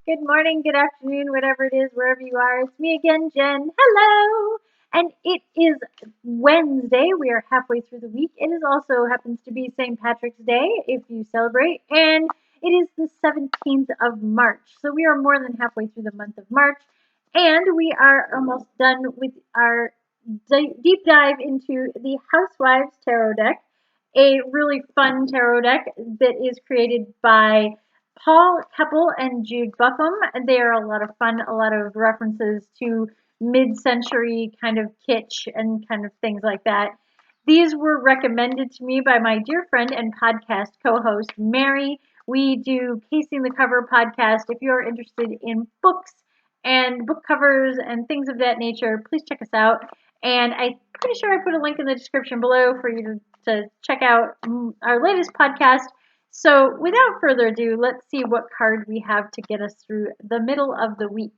Good morning, good afternoon, whatever it is, wherever you are. It's me again, Jen. Hello! And it is Wednesday. We are halfway through the week. It is also happens to be St. Patrick's Day if you celebrate. And it is the 17th of March. So we are more than halfway through the month of March. And we are almost done with our deep dive into the Housewives Tarot deck, a really fun tarot deck that is created by Paul Keppel and Jude Buffum. They are a lot of fun, a lot of references to mid-century kind of kitsch and kind of things like that. These were recommended to me by my dear friend and podcast co-host, Mary. We do Casing the Cover podcast. If you're interested in books and book covers and things of that nature, please check us out. And I'm pretty sure I put a link in the description below for you to check out our latest podcast. So without further ado, let's see what card we have to get us through the middle of the week.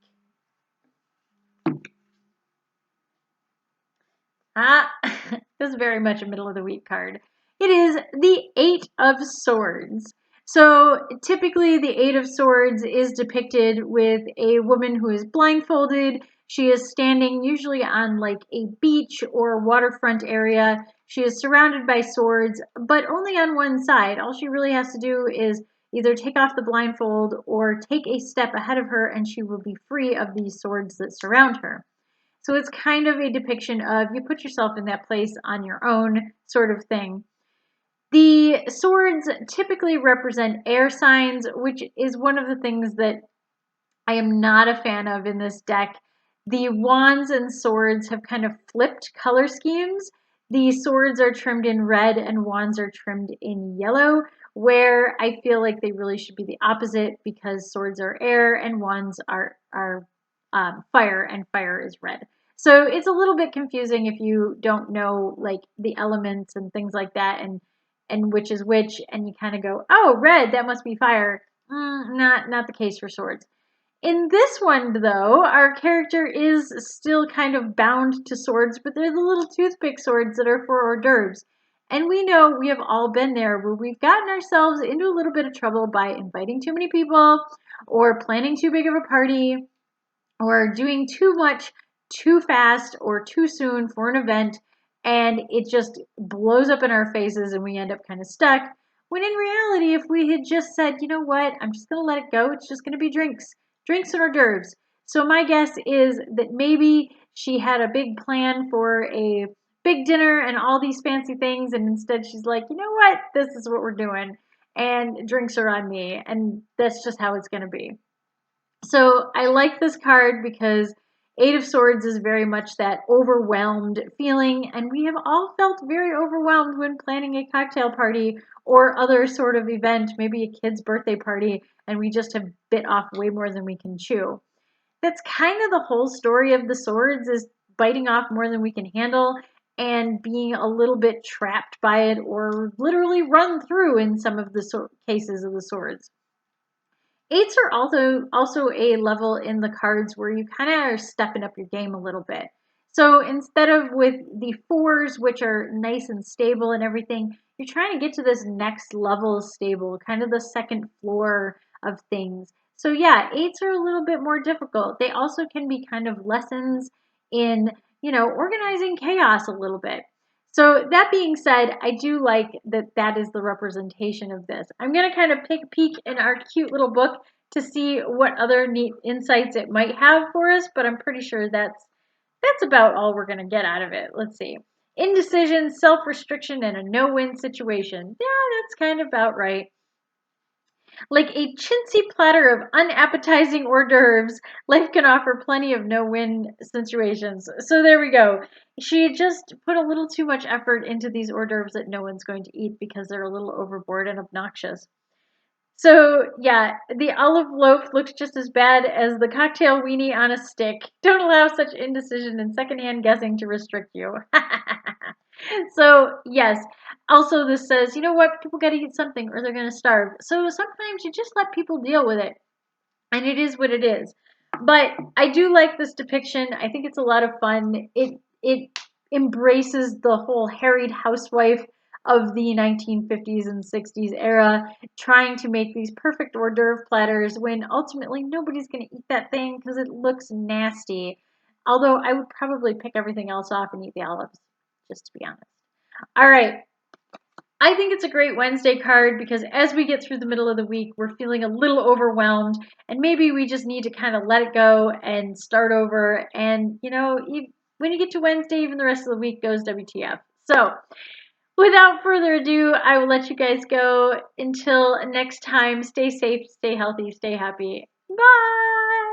This is very much a middle of the week card. It is the Eight of Swords. So typically the Eight of Swords is depicted with a woman who is blindfolded. She is standing usually on like a beach or waterfront area. She is surrounded by swords, but only on one side. All she really has to do is either take off the blindfold or take a step ahead of her and she will be free of these swords that surround her. So it's kind of a depiction of you put yourself in that place on your own sort of thing. The swords typically represent air signs, which is one of the things that I am not a fan of in this deck. The wands and swords have kind of flipped color schemes. The swords are trimmed in red and wands are trimmed in yellow, where I feel like they really should be the opposite because swords are air and wands are fire and fire is red. So it's a little bit confusing if you don't know like the elements and things like that and which is which, and you kind of go, oh, red, that must be fire. Not the case for swords. In this one, though, our character is still kind of bound to swords, but they're the little toothpick swords that are for hors d'oeuvres. And we know we have all been there where we've gotten ourselves into a little bit of trouble by inviting too many people or planning too big of a party or doing too much too fast or too soon for an event, and it just blows up in our faces and we end up kind of stuck. When in reality, if we had just said, you know what, I'm just going to let it go, it's just going to be drinks and hors d'oeuvres. So my guess is that maybe she had a big plan for a big dinner and all these fancy things, and instead she's like, you know what, this is what we're doing, and drinks are on me, and that's just how it's going to be. So I like this card because Eight of Swords is very much that overwhelmed feeling, and we have all felt very overwhelmed when planning a cocktail party or other sort of event, maybe a kid's birthday party, and we just have bit off way more than we can chew. That's kind of the whole story of the swords, is biting off more than we can handle and being a little bit trapped by it or literally run through in some of the cases of the swords. Eights are also a level in the cards where you kind of are stepping up your game a little bit. So instead of with the fours, which are nice and stable and everything, you're trying to get to this next level of stable, kind of the second floor of things. So yeah, eights are a little bit more difficult. They also can be kind of lessons in, organizing chaos a little bit. So that being said, I do like that is the representation of this. I'm going to kind of take a peek in our cute little book to see what other neat insights it might have for us, but I'm pretty sure that's about all we're going to get out of it. Let's see. Indecision, self-restriction, and a no-win situation. Yeah, that's kind of about right. Like a chintzy platter of unappetizing hors d'oeuvres, life can offer plenty of no-win situations. So there we go. She just put a little too much effort into these hors d'oeuvres that no one's going to eat because they're a little overboard and obnoxious. So yeah, the olive loaf looks just as bad as the cocktail weenie on a stick. Don't allow such indecision and secondhand guessing to restrict you. So yes, also this says, you know what, people got to eat something or they're going to starve. So sometimes you just let people deal with it, and it is what it is. But I do like this depiction. I think it's a lot of fun. It embraces the whole harried housewife of the 1950s and 60s era, trying to make these perfect hors d'oeuvre platters when ultimately nobody's going to eat that thing because it looks nasty. Although I would probably pick everything else off and eat the olives, just to be honest. All right. I think it's a great Wednesday card because as we get through the middle of the week, we're feeling a little overwhelmed and maybe we just need to kind of let it go and start over. And, when you get to Wednesday, even the rest of the week goes WTF. So, without further ado, I will let you guys go. Until next time, stay safe, stay healthy, stay happy. Bye!